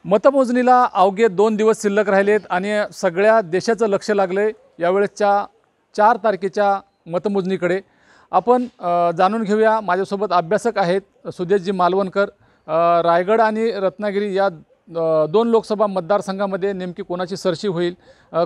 मतमोजणीला अवघे 2 दिवस शिल्लक राहिलेत आणि सगळ्या देशाचं लक्ष लागले यावेळेसच्या 4 तारखेच्या मतमोजणीकडे। आपण जाणून घेऊया, माझ्यासोबत अभ्यासक आहेत सुदेशजी मालवणकर। रायगड आणि रत्नागिरी या 2 लोकसभा मतदारसंघामध्ये नेमकी कोणाची सरशी होईल,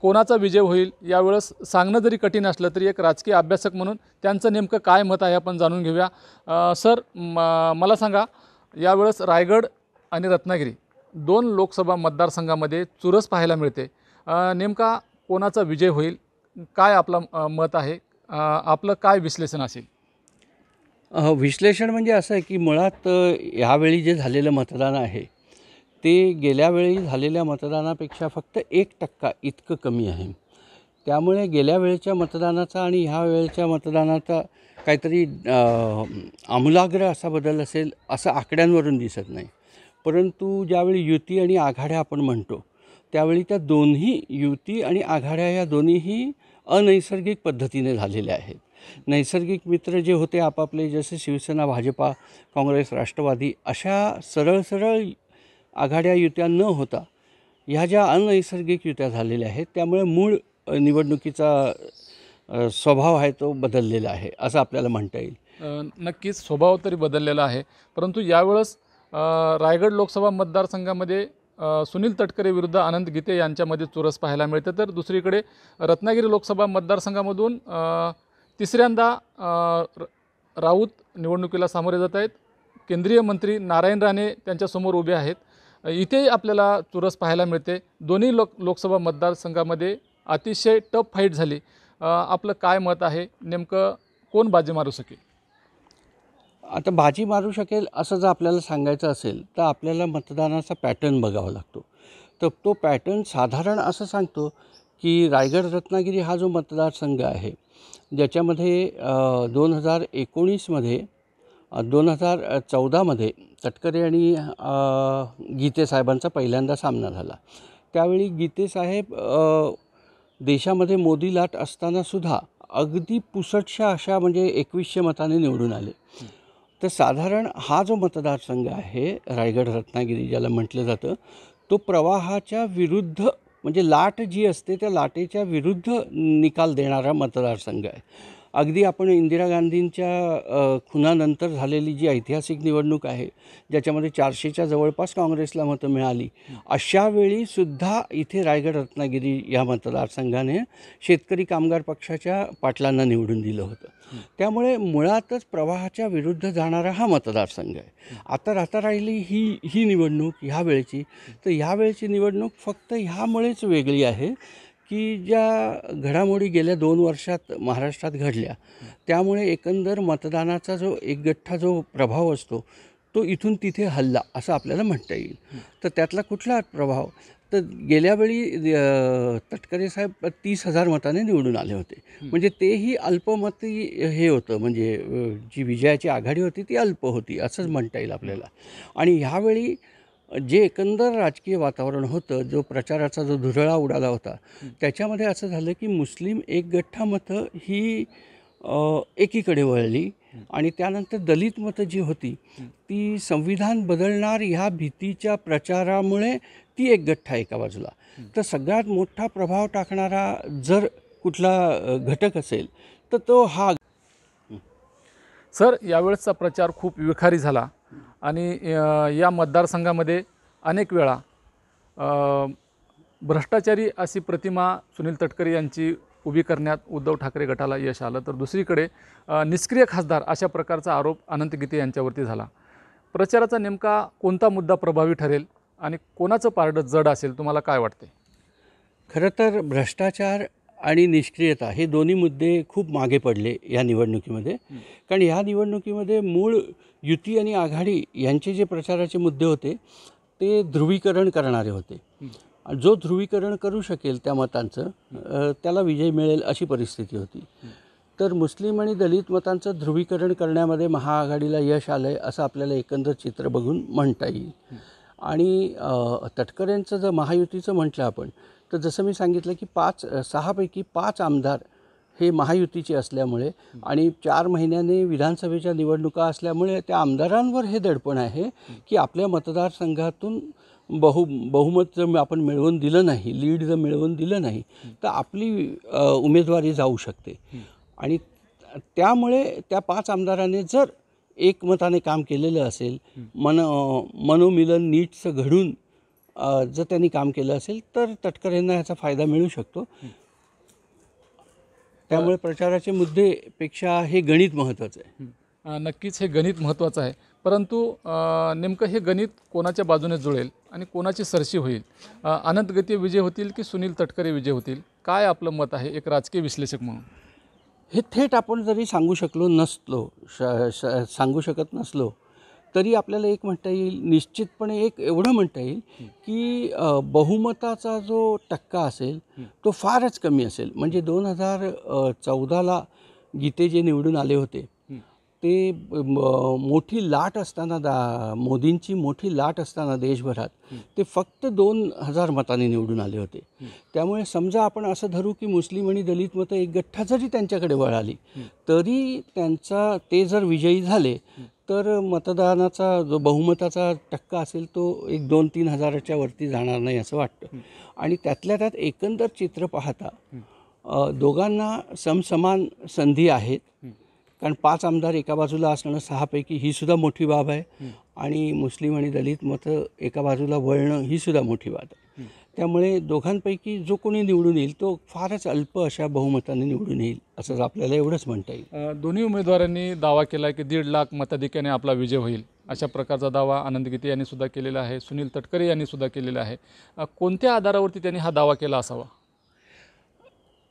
कोणाचा विजय होईल यावेळेस सांगणं जरी कठीण असलं तरी एक राजकीय अभ्यासक म्हणून त्यांचं नेमकं काय मत आहे आपण जाणून घेऊया। सर, मला सांगा, यावेळेस रायगड आणि रत्नागिरी 2 लोकसभा मतदारसंघामध्ये चुरस पाहायला मिळते। नेमका कोणाचा विजय होईल, काय आपलं मत आहे, आपलं काय विश्लेषण असेल? विश्लेषण म्हणजे असं आहे की मुळात यावेळी जे झालेलं मतदान आहे ते गेल्या वेळी झालेल्या मतदानापेक्षा फक्त 1% इतकं कमी आहे। त्यामुळे गेल्या वेळेच्या मतदानाचा आणि ह्या वेळेच्या मतदानाचा काहीतरी आमूलाग्र असा बदल असेल असं आकड्यांवरून दिसत नाही। परंतु ज्यावेळी युती आणि आघाड्या आपण म्हणतो त्यावेळी त्या दोन्ही युती आणि आघाड्या या दोन्हीही अनैसर्गिक पद्धतीने झालेल्या आहेत। नैसर्गिक मित्र जे होते आपापले, जसे शिवसेना, भाजपा, काँग्रेस, राष्ट्रवादी, अशा सरळ सरळ आघाड्या युत्या न होता ह्या ज्या अनैसर्गिक युत्या झालेल्या आहेत त्यामुळे मूळ निवडणुकीचा स्वभाव आहे तो बदललेला आहे असं आपल्याला म्हणता येईल। नक्कीच स्वभाव तरी बदललेला आहे, परंतु यावेळेस रायगड लोकसभा मतदारसंघामध्ये सुनील तटकरे विरुद्ध अनंत गीते यांच्यामध्ये चुरस पाहायला मिळते। तर दुसरीकडे रत्नागिरी लोकसभा मतदारसंघामधून तिसऱ्यांदा राऊत निवडणुकीला सामोरे जात आहेत। केंद्रीय मंत्री नारायण राणे त्यांच्यासमोर उभे आहेत। इथेही आपल्याला चुरस पाहायला मिळते। दोन्ही लोकसभा मतदारसंघामध्ये अतिशय टफ फाईट झाली। आपलं काय मत आहे, नेमकं कोण बाजी मारू शकेल? आता बाजी मारू शकेल असं जर आपल्याला सांगायचं असेल तर आपल्याला मतदानाचा पॅटर्न बघावा लागतो। तर तो पॅटर्न साधारण असं सांगतो की रायगड रत्नागिरी हा जो मतदारसंघ आहे ज्याच्यामध्ये 2019मध्ये 2014मध्ये तटकरे आणि गीते साहेबांचा पहिल्यांदा सामना झाला। त्यावेळी गीते साहेब देशामध्ये मोदी लाट असतानासुद्धा अगदी पुसटशा अशा म्हणजे 2100 मताने निवडून आले। तर साधारण हा जो मतदारसंघ आहे रायगड रत्नागिरी ज्याला म्हटलं जातं तो प्रवाहाच्या विरुद्ध म्हणजे लाट जी असते त्या लाटेच्या विरुद्ध निकाल देणारा मतदारसंघ आहे। अगदी आपण इंदिरा गांधींच्या खुनानंतर झालेली जी ऐतिहासिक निवडणूक आहे ज्याच्यामध्ये 400च्या जवळपास काँग्रेसला मतं मिळाली, अशा वेळीसुद्धा इथे रायगड रत्नागिरी या मतदारसंघाने शेतकरी कामगार पक्षाच्या पाटलांना निवडून दिलं होतं। त्यामुळे मुळातच प्रवाहाच्या विरुद्ध जाणारा हा मतदारसंघ आहे। आता राहिली ही निवडणूक ह्या वेळेची, तर ह्या वेळेची निवडणूक फक्त ह्यामुळेच वेगळी आहे की ज्या घडामोडी गेल्या 2 वर्षात महाराष्ट्रात घडल्या त्यामुळे एकंदर मतदानाचा जो एकगठ्ठा जो प्रभाव असतो तो इथून तिथे हलला असं आपल्याला म्हणता येईल। तर त्यातला कुठला प्रभाव, तर गेल्या वेळी तटकरे साहेब 30,000 मताने निवडून आले होते, म्हणजे तेही अल्पमती हे होतं, म्हणजे जी विजयाची आघाडी होती ती अल्प होती असंच म्हणता येईल आपल्याला। आणि ह्यावेळी जे एकंदर राजकीय वातावरण होतं, जो प्रचाराचा जो धुरळा उडाला होता त्याच्यामध्ये असं झालं की मुस्लिम एकगठ्ठा मतं ही एकीकडे वळली आणि त्यानंतर दलित मतं जी होती ती संविधान बदलणार ह्या भीतीच्या प्रचारामुळे ती एकगठ्ठा एका बाजूला। तर सगळ्यात मोठा प्रभाव टाकणारा जर कुठला घटक असेल तर तो हा। सर, यावेळेसचा प्रचार खूप विखारी झाला आणि या मतदारसंघामध्ये अनेक वेळा भ्रष्टाचारी अशी प्रतिमा सुनील तटकरे यांची उभी करण्यात उद्धव ठाकरे गटाला यश आलं, तर दुसरीकडे निष्क्रिय खासदार अशा प्रकारचा आरोप अनंत गीते यांच्यावरती झाला। प्रचाराचा नेमका कोणता मुद्दा प्रभावी ठरेल आणि कोणाचं पारडं जड असेल, तुम्हाला काय वाटते? खरं तर भ्रष्टाचार आणि निष्क्रियता हे दोन्ही मुद्दे खूप मागे पडले या निवडणुकीमध्ये, कारण ह्या निवडणुकीमध्ये मूळ युती आणि आघाडी यांचे जे प्रचाराचे मुद्दे होते ते ध्रुवीकरण करणारे होते। जो ध्रुवीकरण करू शकेल त्या मतांचं त्याला विजय मिळेल अशी परिस्थिती होती। तर मुस्लिम आणि दलित मतांचं ध्रुवीकरण करण्यामध्ये महाआघाडीला यश आलं आहे असं आपल्याला एकंदर चित्र बघून म्हणता येईल। आणि तटकरेंचं जर महायुतीचं म्हटलं आपण तर जसं मी सांगितलं की 6 पैकी 5 आमदार हे महायुतीचे असल्यामुळे आणि 4 महिन्याने विधानसभेच्या निवडणुका असल्यामुळे त्या आमदारांवर हे दडपण आहे की आपल्या मतदारसंघातून बहुमत जर आपण मिळवून दिलं नाही, लीड जर मिळवून दिलं नाही तर आपली उमेदवारी जाऊ शकते. आणि त्यामुळे त्या 5 आमदारांनी जर एकमताने काम केलेलं असेल, मनोमिलन नीटचं घडून जर त्यांनी काम केलं असेल तर तटकरेंना ह्याचा फायदा मिळू शकतो. त्यामुळे प्रचाराचे मुद्देपेक्षा हे गणित महत्त्वाचं आहे. नक्कीच हे गणित महत्त्वाचं आहे, परंतु नेमकं हे गणित कोणाच्या बाजूने जुळेल आणि कोणाची सरशी होईल? अनंत गीते विजय होतील की सुनील तटकरे विजय होतील? काय आपलं मत आहे एक राजकीय विश्लेषक म्हणून? हे थेट आपण जरी सांगू शकत नसलो तरी आपल्याला एक म्हणता येईल, निश्चितपणे एक एवढं म्हणता येईल की बहुमताचा जो टक्का असेल तो फारच कमी असेल. म्हणजे 2014ला गीते जे निवडून आले होते ते मोठी लाट असताना, मोदींची मोठी लाट असताना देशभरात ते फक्त 2000 मतांनी निवडून आले होते. त्यामुळे समजा आपण असं धरू की मुस्लिम आणि दलित मतं एक गठ्ठा जरी त्यांच्याकडे वळाली तरी ते जर विजयी झाले तर मतदानाचा जो बहुमताचा टक्का असेल तो एक 2-3 हजाराच्या वरती जाणार नाही असं वाटतं. आणि त्यातल्या त्यात एकंदर चित्र पाहता दोघांना समसमान संधी आहेत. कारण 5 आमदार एका बाजूला असणं 6 पैकी ही सुद्धा मोठी बाब आहे आणि मुस्लिम आणि दलित मतं एका बाजूला वळणं ही सुद्धा मोठी बाब आहे. त्यामुळे दोघांपैकी जो कोणी निवडून येईल तो फारच अल्प अशा बहुमताने निवडून येईल असं आपल्याला एवढंच म्हणता येईल. दोन्ही उमेदवारांनी दावा केला की 1.5 लाख मताधिक्याने आपला विजय होईल, अशा प्रकारचा दावा अनंत गीते यांनी सुद्धा केलेला आहे, सुनील तटकरे यांनी सुद्धा केलेला आहे. कोणत्या आधारावरती त्यांनी हा दावा केला असावा?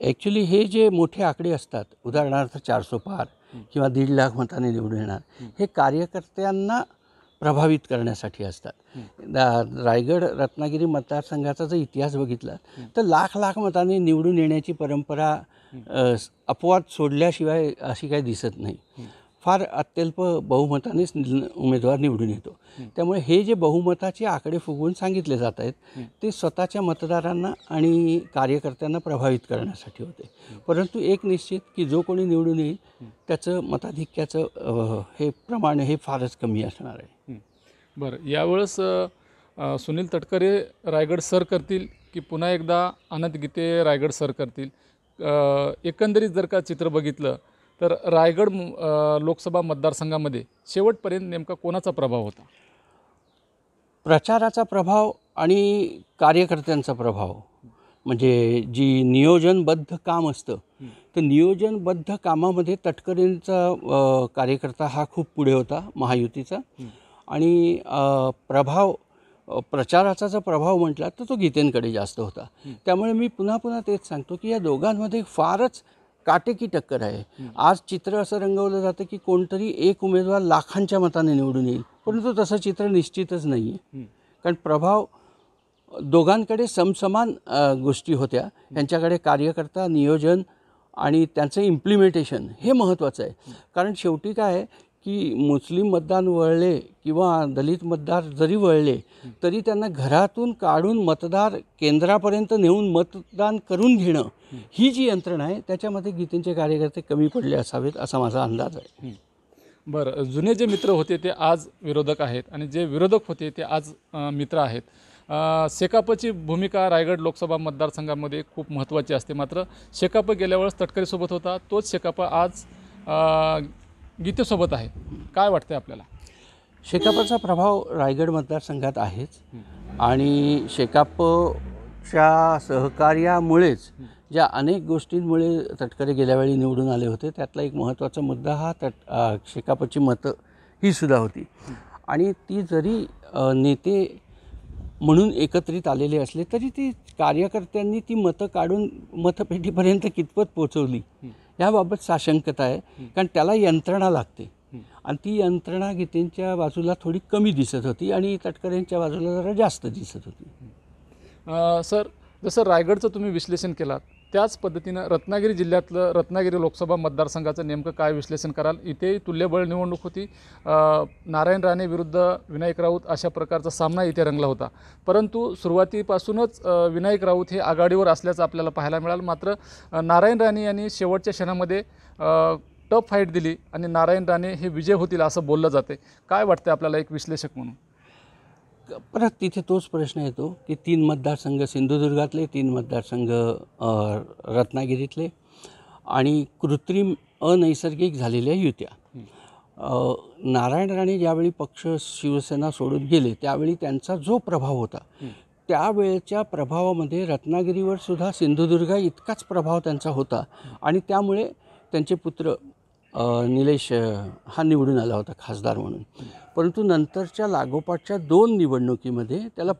ॲक्च्युली हे जे मोठे आकडे असतात, उदाहरणार्थ 400 पार किंवा 1.5 लाख मताने निवडून येणार, हे कार्यकर्त्यांना प्रभावित करण्यासाठी असतात. रायगड रत्नागिरी मतदारसंघाचा जर इतिहास बघितला तर लाख मतांनी निवडून येण्याची परंपरा अपवाद सोडल्याशिवाय अशी काही दिसत नाही. फार अत्यल्प बहुमतानेच उमेदवार निवडून येतो. त्यामुळे हे जे बहुमताचे आकडे फुगवून सांगितले जात आहेत ते स्वतःच्या मतदारांना आणि कार्यकर्त्यांना प्रभावित करण्यासाठी होते. परंतु एक निश्चित की जो कोणी निवडून येईल त्याचं मताधिक्याचं हे प्रमाण हे फारच कमी असणार आहे. बरं, यावेळेस सुनील तटकरे रायगड सर करतील की पुन्हा एकदा अनंत गीते रायगड सर करतील? एकंदरीत जर का चित्र बघितलं तर रायगड लोकसभा मतदारसंघामध्ये शेवटपर्यंत नेमका कोणाचा प्रभाव होता? प्रचाराचा प्रभाव आणि कार्यकर्त्यांचा प्रभाव. म्हणजे जी नियोजनबद्ध काम असतं तर नियोजनबद्ध कामामध्ये तटकरेंचा कार्यकर्ता हा खूप पुढे होता महायुतीचा. आणि प्रचाराचा जर प्रभाव म्हटला तर तो गीतेंकडे जास्त होता. त्यामुळे मी पुन्हा तेच सांगतो की या दोघांमध्ये फारच काटेकी टक्कर आहे. आज चित्र असं रंगवलं जातं की कोणतरी एक उमेदवार लाखांच्या मताने निवडून येईल, परंतु तसं चित्र निश्चितच नाही आहे. कारण प्रभाव दोघांकडे समसमान गोष्टी होत्या. त्यांच्याकडे कार्यकर्ता, नियोजन आणि त्यांचं इम्प्लिमेंटेशन हे महत्त्वाचं आहे. कारण शेवटी काय आहे की मुस्लिम मतदान वळले किंवा दलित मतदार जरी वळले तरी त्यांना घरातून काढून मतदार केंद्रापर्यंत नेऊन मतदान करून घेणं ही जी यंत्रणा आहे त्याच्यामध्ये गीतेंचे कार्यकर्ते कमी पडले असावेत असा माझा अंदाज आहे. बरं, जुने जे मित्र होते ते आज विरोधक आहेत आणि जे विरोधक होते ते आज मित्र आहेत. शेकापची भूमिका रायगड लोकसभा मतदारसंघामध्ये खूप महत्त्वाची असते. मात्र शेकाप गेल्या वेळेस तटकरेसोबत होता, तोच शेकाप आज गीतेसोबत आहे. काय वाटतं आपल्याला? शेकापचा प्रभाव रायगड मतदारसंघात आहेच आणि शेकापच्या सहकार्यामुळेच ज्या अनेक गोष्टींमुळे तटकरे गेल्यावेळी निवडून आले होते त्यातला एक महत्त्वाचा मुद्दा हा शेकापची मतं ही सुद्धा होती. आणि ती जरी नेते म्हणून एकत्रित आलेले असले तरी ती कार्यकर्त्यांनी ती मतं काढून मतपेटीपर्यंत कितपत पोचवली याबाबत साशंकता आहे. कारण त्याला यंत्रणा लागते आणि ती यंत्रणा गीतेंच्या बाजूला थोडी कमी दिसत होती आणि तटकरेंच्या बाजूला जरा जास्त दिसत होती. सर, जसं रायगडचं तुम्ही विश्लेषण केलात त्याच पद्धतीनं रत्नागिरी जिल्ह्यातलं रत्नागिरी लोकसभा मतदारसंघाचं नेमकं काय विश्लेषण कराल? इथे तुल्यबळ निवडणूक होती. नारायण राणे विरुद्ध विनायक राऊत अशा प्रकारचा सामना इथे रंगला होता. परंतु सुरुवातीपासूनच विनायक राऊत हे आघाडीवर असल्याचं आपल्याला पाहायला मिळालं. मात्र नारायण राणे यांनी शेवटच्या क्षणामध्ये टफ फाईट दिली आणि नारायण राणे हे विजय होतील असं बोललं जाते. काय वाटतं आपल्याला एक विश्लेषक म्हणून? परत तिथे तोच प्रश्न येतो की 3 मतदारसंघ सिंधुदुर्गातले, 3 मतदारसंघ रत्नागिरीतले आणि कृत्रिम अनैसर्गिक झालेल्या युत्या. नारायण राणे ज्यावेळी पक्ष शिवसेना सोडून गेले त्यावेळी त्यांचा जो प्रभाव होता त्यावेळच्या प्रभावामध्ये रत्नागिरीवर सुद्धा सिंधुदुर्गा इतकाच प्रभाव त्यांचा होता आणि त्यामुळे त्यांचे पुत्र निलेश हा निवडून आला होता खासदार म्हणून. परंतु नंतरच्या लागोपाठच्या 2 निवडणुकीमध्ये त्याला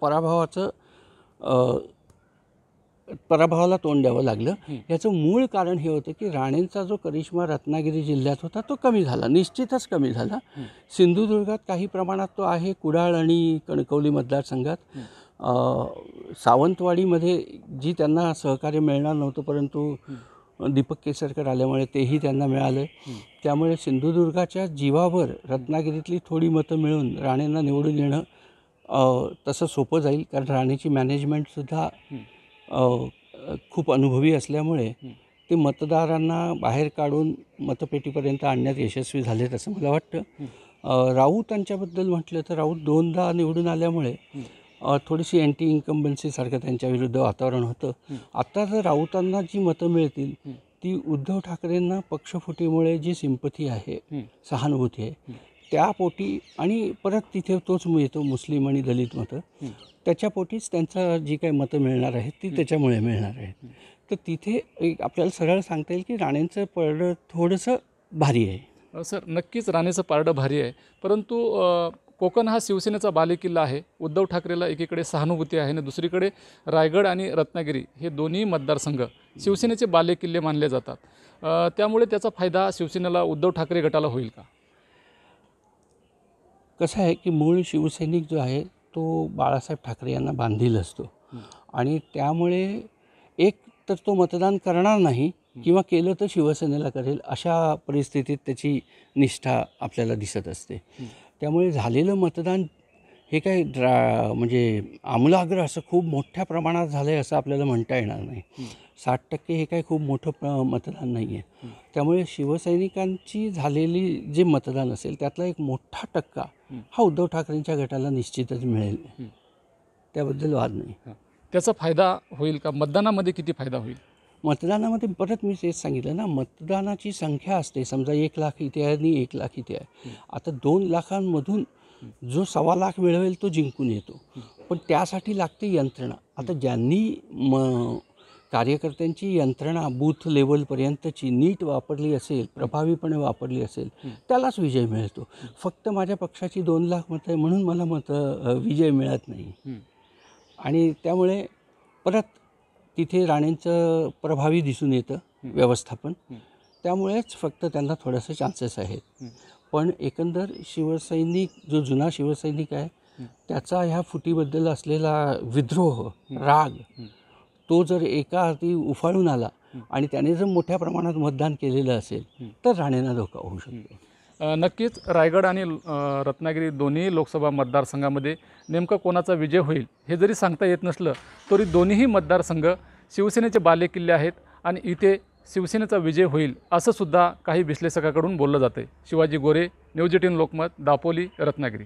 पराभवाला तोंड द्यावं लागलं. याचं मूळ कारण हे होतं की राणेंचा जो करिश्मा रत्नागिरी जिल्ह्यात होता तो कमी झाला, निश्चितच कमी झाला. सिंधुदुर्गात काही प्रमाणात तो आहे, कुडाळ आणि कणकवली मतदारसंघात. सावंतवाडीमध्ये जी त्यांना सहकार्य मिळणार नव्हतं परंतु दीपक केसरकर आल्यामुळे तेही त्यांना मिळालं. त्यामुळे सिंधुदुर्गाच्या जीवावर रत्नागिरीतली थोडी मतं मिळून राणेंना निवडून येणं तसं सोपं जाईल, कारण राणेची मॅनेजमेंटसुद्धा खूप अनुभवी असल्यामुळे ते मतदारांना बाहेर काढून मतपेटीपर्यंत आणण्यात यशस्वी झालेत असं मला वाटतं. राऊतांच्याबद्दल म्हटलं तर राऊत 2दा निवडून आल्यामुळे थोडीशी अँटी इन्कम्बन्सीसारखं त्यांच्याविरुद्ध वातावरण होतं. आता जर राऊतांना जी मतं मिळतील ती उद्धव ठाकरेंना पक्षफुटीमुळे जी सिंपथी आहे, सहानुभूती आहे त्यापोटी, आणि परत तिथे तोच मिळतो मुस्लिम आणि दलित मतं, त्याच्या पोटीच त्यांचा जी काही मतं मिळणार आहेत ती त्याच्यामुळे मिळणार आहेत. तर तिथे एक आपल्याला सरळ सांगता येईल की राणेंचं पारडं थोडंसं भारी आहे. सर, नक्कीच राणेचं पारडं भारी आहे. परंतु कोकण हा शिवसेनेचा बालेकिल्ला आहे. उद्धव ठाकरेला एकीकडे सहानुभूती आहे आणि दुसरीकडे रायगड आणि रत्नागिरी हे दोन्ही मतदारसंघ शिवसेनेचे बालेकिल्ले मानले जातात. त्यामुळे त्याचा फायदा शिवसेनेला, उद्धव ठाकरे गटाला होईल का? कसं आहे की मूळ शिवसैनिक जो आहे तो बाळासाहेब ठाकरे यांना बांधील असतो आणि त्यामुळे एक तर तो मतदान करणार नाही किंवा केलं तर शिवसेनेला करेल अशा परिस्थितीत त्याची निष्ठा आपल्याला दिसत असते. त्यामुळे झालेलं मतदान हे काय म्हणजे आमूलाग्र असं खूप मोठ्या प्रमाणात झालं आहे असं आपल्याला म्हणता येणार नाही. 60% हे काही खूप मोठं मतदान नाही आहे. त्यामुळे शिवसैनिकांची झालेली जे मतदान असेल त्यातला एक मोठा टक्का हा उद्धव ठाकरेंच्या गटाला निश्चितच मिळेल, त्याबद्दल वाद नाही. त्याचा फायदा होईल का? मतदानामध्ये किती फायदा होईल? मतदानामध्ये परत मी तेच सांगितलं ना, मतदानाची संख्या असते. समजा 1 लाख इथे आहे आणि 1 लाख इथे आहे. आता 2 लाखांमधून जो 1.25 लाख मिळवेल तो जिंकून येतो. पण त्यासाठी लागते यंत्रणा. आता ज्यांनी कार्यकर्त्यांची यंत्रणा बूथ लेवलपर्यंतची नीट वापरली असेल, प्रभावीपणे वापरली असेल, त्यालाच विजय मिळतो. फक्त माझ्या पक्षाची 2 लाख मतं आहे म्हणून मला विजय मिळत नाही. आणि त्यामुळे परत तिथे राणेंचं प्रभावी दिसून येतं व्यवस्थापन. त्यामुळेच फक्त त्यांना थोडंसं चान्सेस आहेत. पण एकंदर शिवसैनिक, जो जुना शिवसैनिक आहे त्याचा ह्या फुटीबद्दल असलेला विद्रोह, राग, तो जर एका अर्थी उफाळून आला आणि त्याने जर मोठ्या प्रमाणात मतदान केलेलं असेल तर राणेंना धोका होऊ शकतो. नक्कीच रायगड आणि रत्नागिरी दोन्ही लोकसभा मतदारसंघामध्ये नेमका कोणाचा विजय होईल हे जरी सांगता येत नसलं तरी दोन्हीही मतदारसंघ शिवसेनेचे बालेकिल्ले आहेत आणि इथे शिवसेनेचा विजय होईल असं सुद्धा काही विश्लेषकाकडून बोललं जाते. शिवाजी गोरे, न्यूज 18 लोकमत, दापोली, रत्नागिरी.